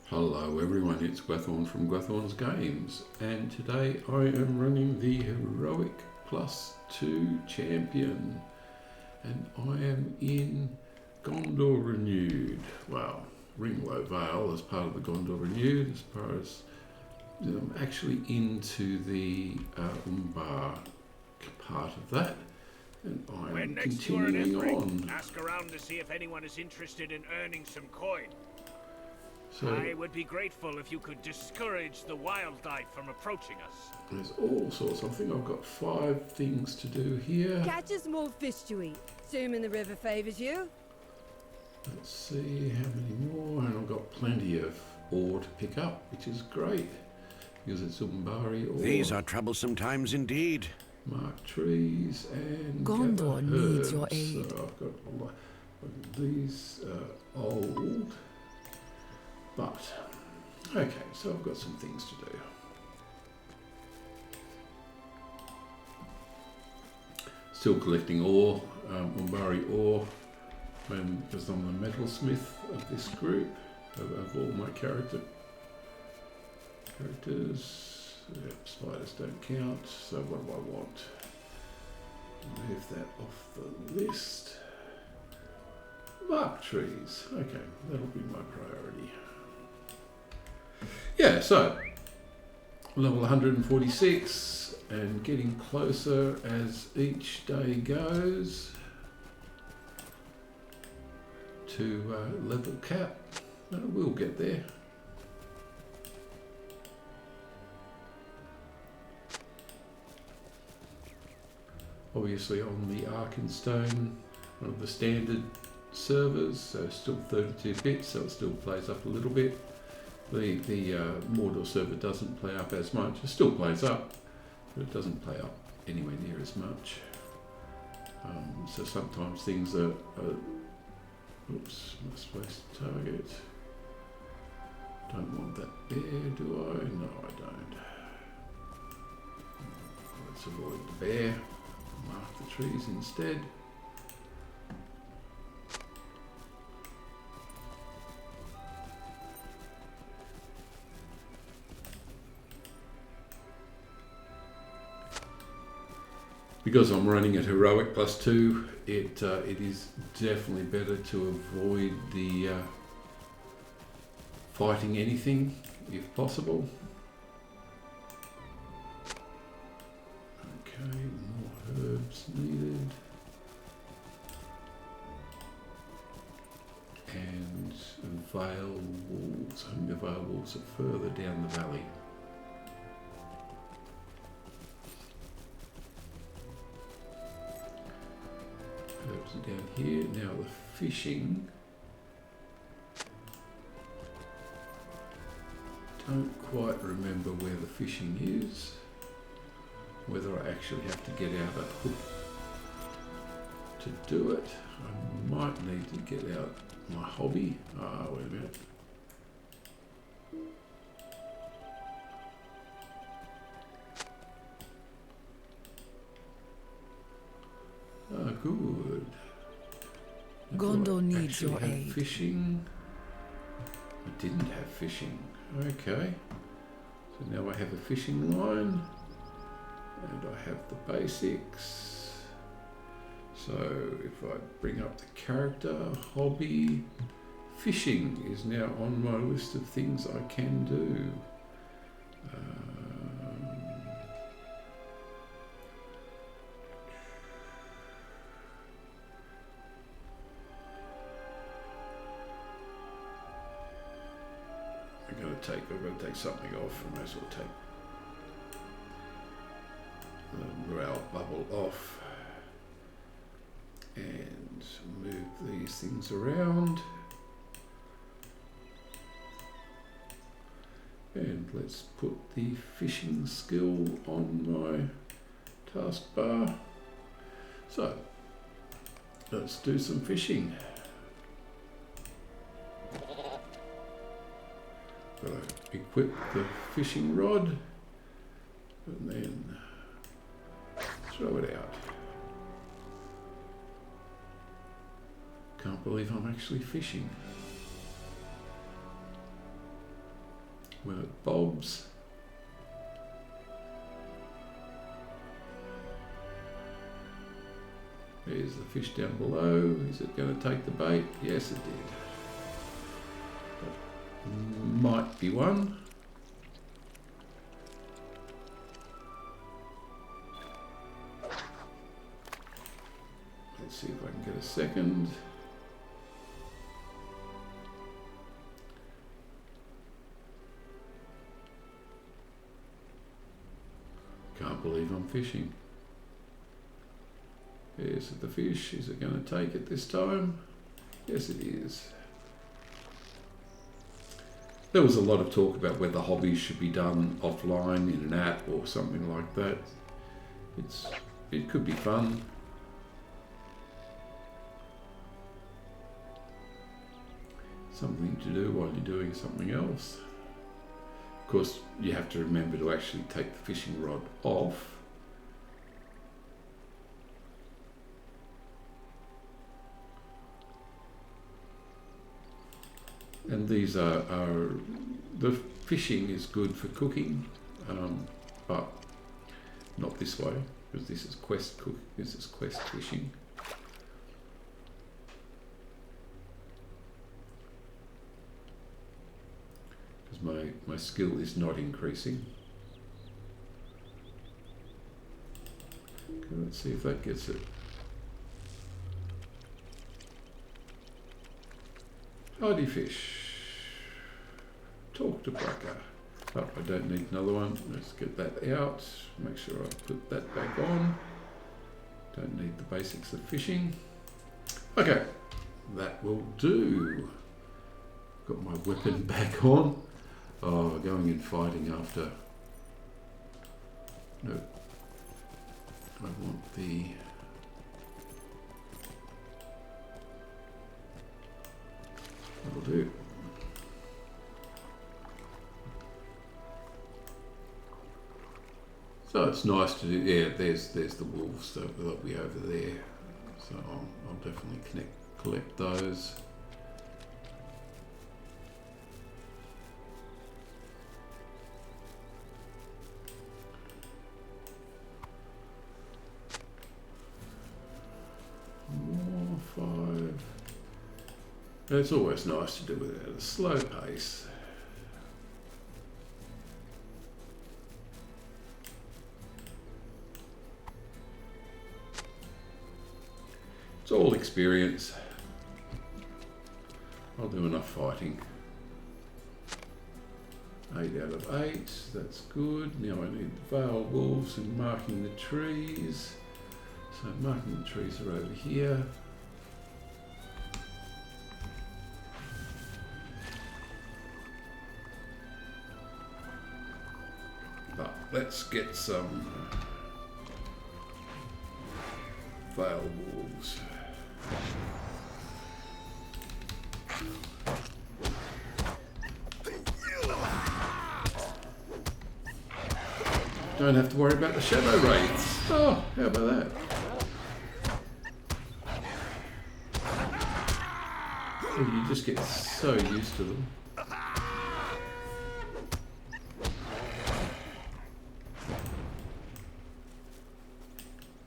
Hello everyone, it's Gwathorn from Gwathorn's Games, and today I am running the Heroic +2 Champion, and I am in Gondor Renewed. Well, Ringlow Vale as part of the Gondor Renewed, as far as I'm actually into the Umbar part of that, and I am continuing on. Ask around to see if anyone is interested in earning some coin. So, I would be grateful if you could discourage the wildlife from approaching us. there's all sorts. I think I've got 5 things to do here. Catch us more fish to eat, assuming the river favours you. Let's see how many more, and I've got plenty of ore to pick up, which is great, because it's Umbari ore. These are troublesome times indeed. Mark trees and Gondor needs your herbs. aid. So I've got a lot. These are old, but okay, so I've got some things to do. Still collecting ore, Umbari ore, because I'm the metalsmith of this group, of all my characters. Yep, spiders don't count, so what do I want? Move that off the list. Mark trees, okay, that'll be my priority. Yeah, so level 146 and getting closer as each day goes to level cap, and we'll get there. Obviously on the Arkenstone, one of the standard servers, so still 32 bits, so it still plays up a little bit. The Mordor server doesn't play up as much. It still plays up, but it doesn't play up anywhere near as much. So sometimes things are oops, am I supposed to target? Don't want that bear, do I? No, I don't. Let's avoid the bear. Mark the trees instead. Because I'm running at Heroic +2, it is definitely better to avoid the fighting anything if possible. Okay, more herbs needed. And Vale Walls. I think the Vale Walls are further down the valley. Herbs are down here. Now the fishing. Don't quite remember where the fishing is. Whether I actually have to get out a hook to do it. I might need to get out my hobby. Ah, wait a minute. Ah, good. Gondor needs Actually your have aid. fishing. I didn't have fishing. Okay. So now I have a fishing line. And I have the basics. So if I bring up the character, hobby, fishing is now on my list of things I can do. I've got to take something off. I might as well take the morale bubble off and move these things around, and let's put the fishing skill on my taskbar. So let's do some fishing. Got to equip the fishing rod and then throw it out. Can't believe I'm actually fishing. when it bobs. There's the fish down below. Is it going to take the bait? Yes, it did. That might be one. Let's see if I can get a second. Can't believe I'm fishing. There's the fish. Is it going to take it this time? Yes, it is. There was a lot of talk about whether hobbies should be done offline in an app or something like that. It could be fun. Something to do while you're doing something else. Of course, you have to remember to actually take the fishing rod off. And these the fishing is good for cooking, but not this way, because this is quest fishing. Because my skill is not increasing. Okay, let's see if that gets it. Howdy fish. Talk to Bracker. Oh, I don't need another one. Let's get that out. Make sure I put that back on. Don't need the basics of fishing. Okay, that will do. Got my weapon back on. Oh, going and fighting after. No. I want the. That'll do. So it's nice to do. Yeah, there's the wolves that'll be over there. So I'll definitely collect those. More 5. It's always nice to do it at a slow pace. It's all experience. I'll do enough fighting. 8 out of 8, that's good. Now I need the Vale Wolves and marking the trees. So marking the trees are over here. But let's get some Vale Wolves. Don't have to worry about the shadow wraiths. Oh, how about that? You just get so used to them.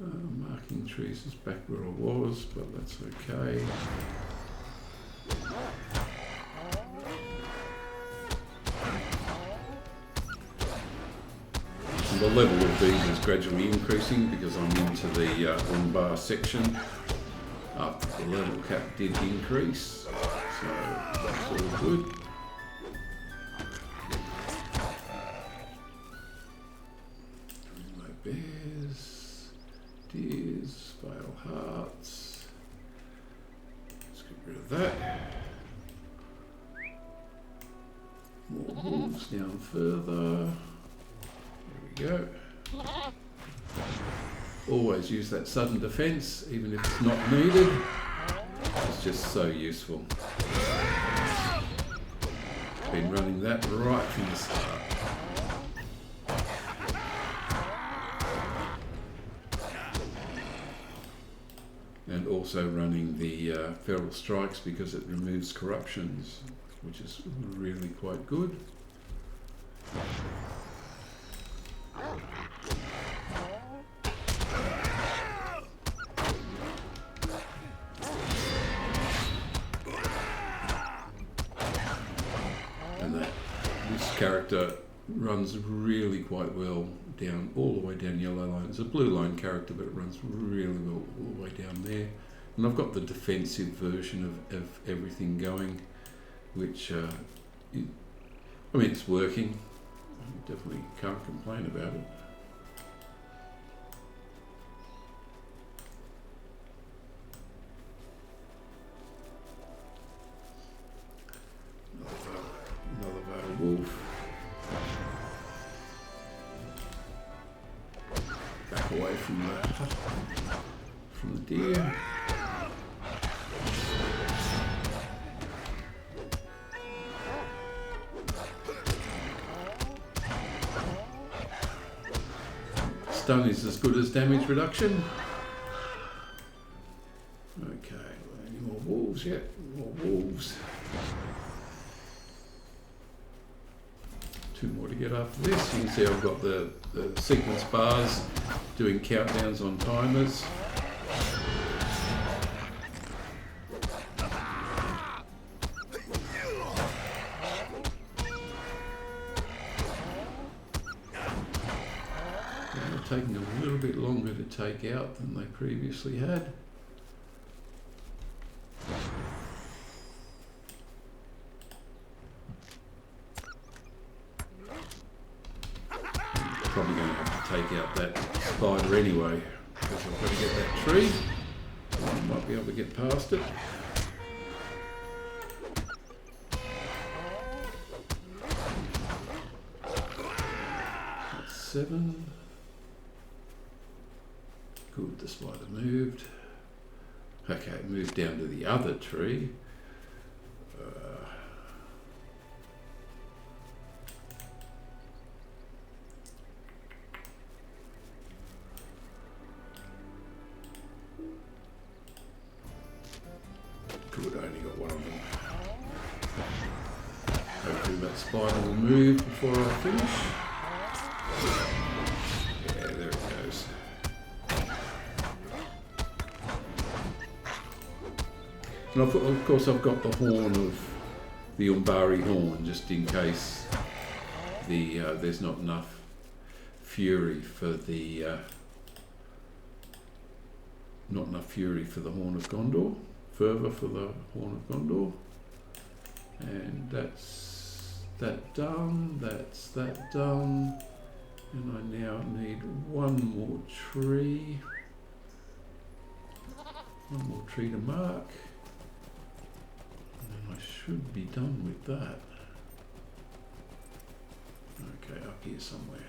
Marking trees is back where I was, but that's okay. And the level of these is gradually increasing because I'm into the on-bar section. The level cap did increase, so that's all good. My bears, deers, vale hearts. Let's get rid of that. More wolves down further. There we go. Always use that sudden defense, even if it's not needed. It's just so useful. Been running that right from the start. And also running the feral strikes because it removes corruptions, which is really quite good. And this character runs really quite well down, all the way down yellow line. It's a blue line character, but it runs really well all the way down there. And I've got the defensive version of everything going, which, I mean, it's working. I definitely can't complain about it. Another wolf. Back away from the deer. Stun is as good as damage reduction. Okay, any more wolves yet? More wolves. 2 more to get after this. You can see I've got the sequence bars doing countdowns on timers. They're taking a little bit longer to take out than they previously had. Probably going to have to take out that spider anyway, because I've got to get that tree. I might be able to get past it. That's 7. Good, the spider moved. Okay, it moved down to the other tree. Good, I only got one of them. Hopefully that spider will move before I finish. Yeah, there it goes. And of course I've got the horn of the Umbari horn, just in case there's not enough fury for the horn of Gondor. Fervor for the horn of Gondor, and that's that done, that's that done, and I now need one more tree to mark, and then I should be done with that. Okay, up here somewhere.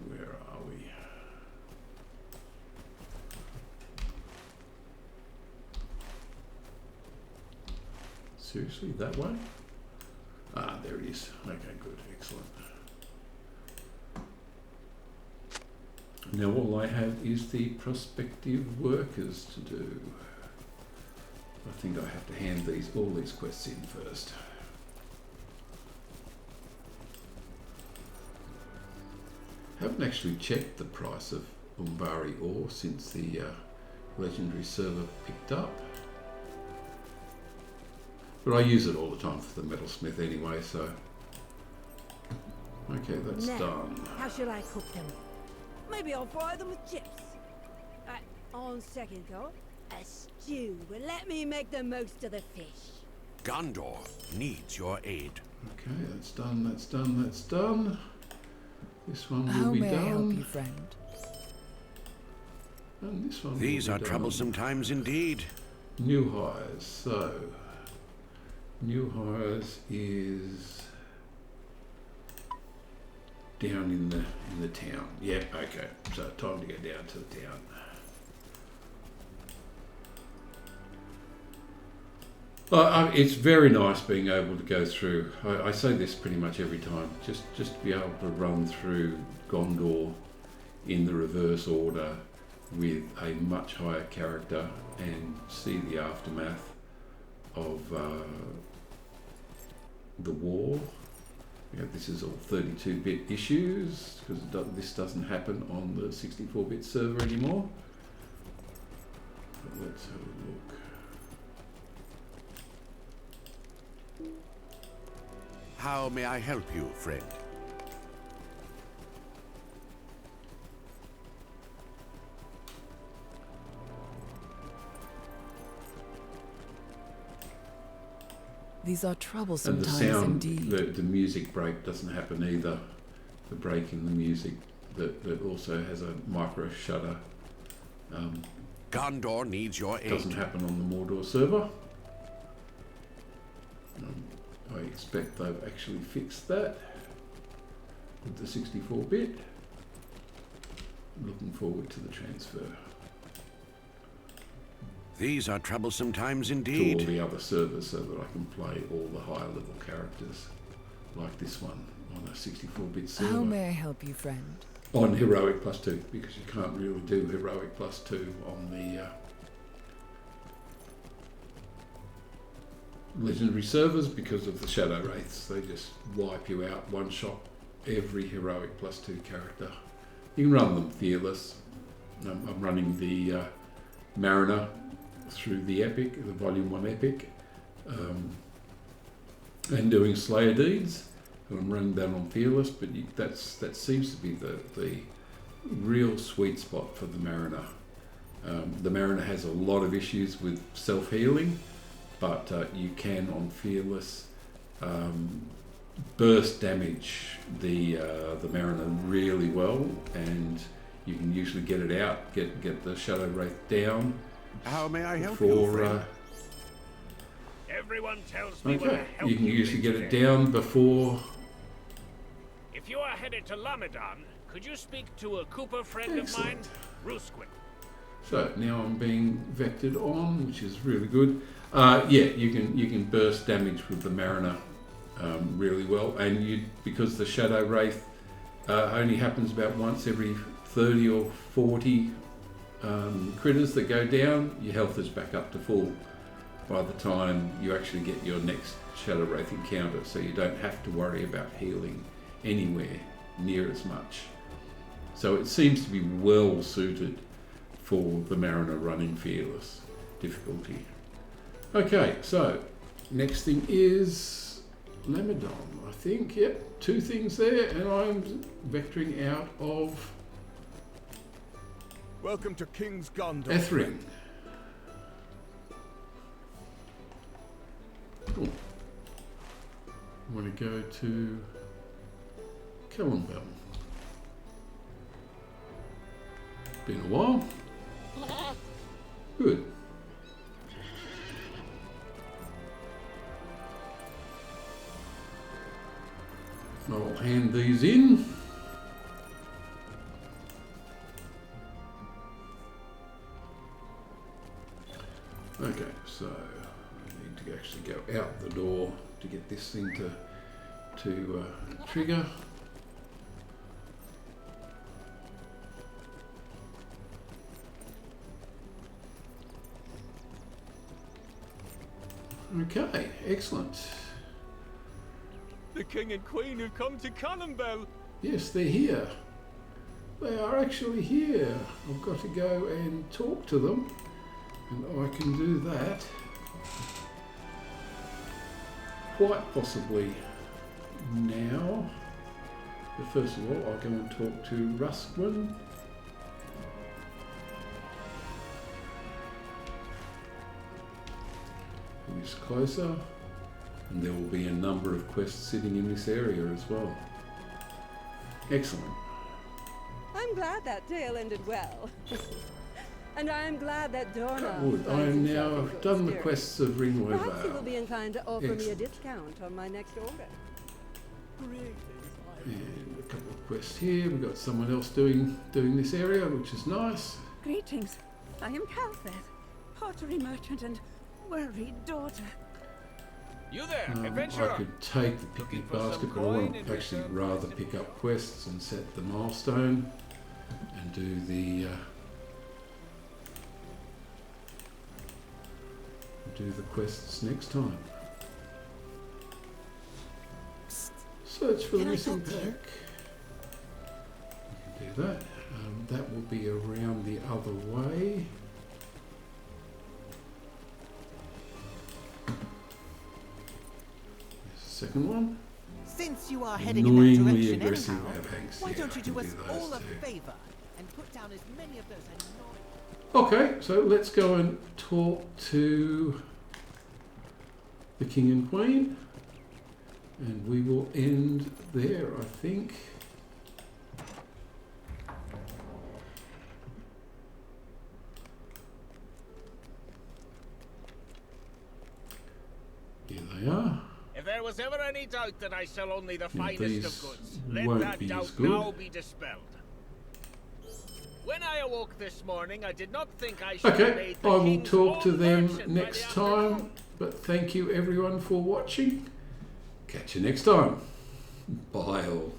Where are we? Seriously, that way? Ah, there it is. Okay, good, excellent. Now all I have is the prospective workers to do. I think I have to hand all these quests in first. Haven't actually checked the price of Umbari ore since the legendary server picked up, but I use it all the time for the metalsmith anyway, so okay, that's now, done. How should I cook them? Maybe I'll fry them with chips. On second thought, a stew will let me make the most of the fish. Gondor needs your aid. Okay, that's done, that's done, that's done. This one will How be may done. I help you, friend? And this one These will are be done. troublesome times indeed. New hires. So, new hires is down in the town. Yeah, okay. So time to go down to the town. It's very nice being able to go through. I say this pretty much every time. Just to be able to run through Gondor in the reverse order with a much higher character and see the aftermath of the war. This is all 32-bit issues because this doesn't happen on the 64-bit server anymore. But let's have a look. How may I help you, friend? These are troublesome And the times sound, indeed. the music break doesn't happen either. The break in the music that also has a micro shutter Gondor needs your aid. doesn't happen on the Mordor server. I expect they've actually fixed that with the 64-bit. Looking forward to the transfer These are troublesome times to all indeed. the other servers so that I can play all the higher level characters like this one on a 64-bit server. How may I help you, friend? On Heroic +2, because you can't really do Heroic +2 on the Legendary servers because of the Shadow Wraiths. They just wipe you out, one-shot every Heroic +2 character. You can run them fearless. I'm running the Mariner through the Epic, the Volume 1 Epic, and doing Slayer Deeds. And I'm running that on Fearless, but that seems to be the real sweet spot for the Mariner. The Mariner has a lot of issues with self-healing, but you can on Fearless burst damage the Mariner really well, and you can usually get it out, get the Shadow Wraith down. How may I help you, Before friend? Everyone tells me when I okay, help you can usually get it today. down before. If you are headed to Lamadan, could you speak to a Cooper friend of mine, Rusquin? So now I'm being vectored on, which is really good. Yeah, you can burst damage with the Mariner really well, and because the Shadow Wraith only happens about once every 30 or 40 critters that go down, your health is back up to full by the time you actually get your next Shadow Wraith encounter, so you don't have to worry about healing anywhere near as much. So it seems to be well suited for the Mariner running Fearless difficulty. Okay, so next thing is Lamadan, I think. Yep, 2 things there, and I'm vectoring out of Welcome to King's Gondor. Ethring. Cool. I want to go to Kellenbell. Been a while. Good. I'll hand these in. Okay, so I need to actually go out the door to get this thing to trigger. Okay, excellent. The King and Queen have come to Cannonbell. Yes, they're here. They are actually here. I've got to go and talk to them, and I can do that quite possibly now. But first of all, I'll go and talk to Rusquin. Who's closer, and there will be a number of quests sitting in this area as well. Excellent. I'm glad that tale ended well. And I'm glad that Dorna Good. I am now done the quests of Ringway Perhaps you will be Vale. inclined to offer me a Excellent. discount on my next order. And a couple of quests here. We've got someone else doing this area, which is nice. Greetings. I am Calfeth, pottery merchant and worried daughter. You there, I adventurer? could take the picnic Looking for some basket, but I want coin to in actually return for rather this pick up info. quests and set the milestone and do the do the quests next time. Search for the missing pack. We can do that. That will be around the other way. There's the second one. Since you are heading in that Annoyingly direction aggressive anyhow, webbanks. why Yeah, don't I you can do us those all a too. favour and put down as many of those annoying... Okay, so let's go and talk to the King and Queen. And we will end there, I think. Here they are. If there was ever any doubt that I sell only the Yeah, finest these of goods, won't let that be as doubt good. now be dispelled. When I awoke this morning, I did not think I should have Okay, made I the will king's talk to own them merchant by next the time. afternoon. But thank you everyone for watching. Catch you next time. Bye all.